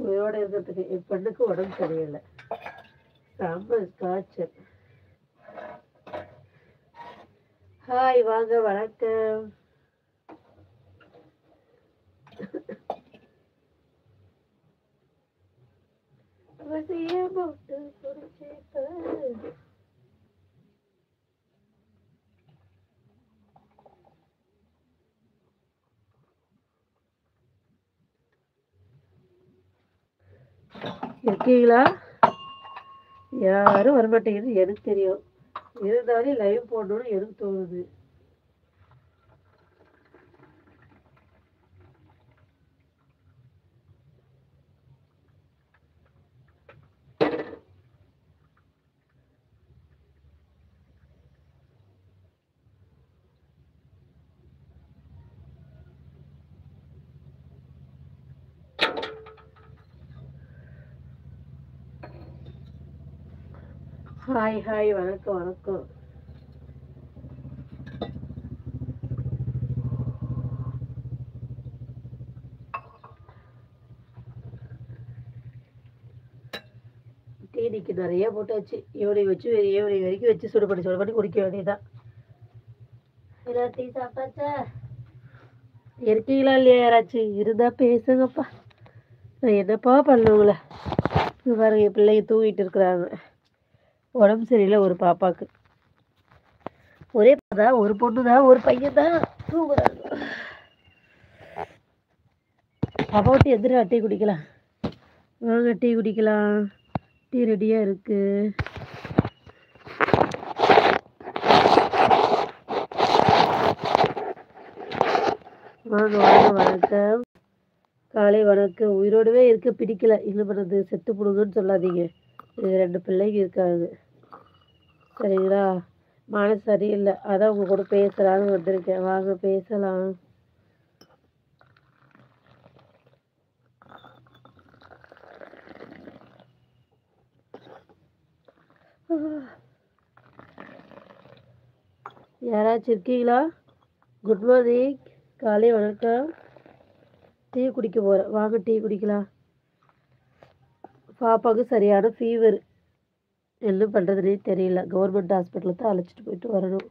உயிரோட இருக்கிறதுக்கு என் பெண்ணுக்கு உடம்பு சரியில்லை. செம்ம காய்ச்சல். ஹாய் வாங்க, வணக்கம். இருக்கீங்களா? யாரும் வரமாட்டேங்குது, எனக்கு தெரியும். இருந்தாலும் லைவ் போடணும்னு எனக்கு தோணுது. ஹாய் ஹாய், வணக்கம் வணக்கம். டீனிக்கு நிறைய போட்டாச்சு. ஈவினிங் வச்சு ஈவினிங் வரைக்கும் வச்சு சுடு பண்ணி குடிக்க வேண்டியதான். டீ சாப்பிட்டாச்சா? இருக்கீங்களா இல்லையா? யாராச்சும் இருந்தா பேசுங்கப்பா. நான் என்னப்பா பண்ணுவங்கள பாருங்க, என் பிள்ளைங்க தூங்கிட்டு இருக்கிறாங்க. உடம்பு சரியில்லை ஒரு பாப்பாவுக்கு. ஒரே தான், ஒரு பொண்ணு தான், ஒரு பையன் தான் தூங்குறாங்க. பாப்பா விட்டு எதிர டீ குடிக்கலாம். வாங்க டீ குடிக்கலாம். டீ ரெடியாக இருக்கு. வாங்க வாங்க, வணக்கம். காலை வணக்கம். உயிரோடவே இருக்க பிடிக்கல, என்ன பண்ணுறது, செத்து போடுங்கன்னு சொல்லாதீங்க. இது 2 பிள்ளைங்க இருக்காங்க, சரிங்களா? மனசு சரியில்லை, அதான் உங்க கூட பேசலான்னு வந்திருக்கேன். வாங்க பேசலாம். யாராச்சும் இருக்கீங்களா? குட் மார்னிங், காலை வணக்கம். டீ குடிக்க போகிறேன், வாங்க டீ குடிக்கலாம். பாப்பாவுக்கு சரியான ஃபீவர், என்ன பண்ணுறதுனே தெரியல. கவர்மெண்ட் ஹாஸ்பிட்டலுக்கு தான் அழைச்சிட்டு போயிட்டு வரணும்.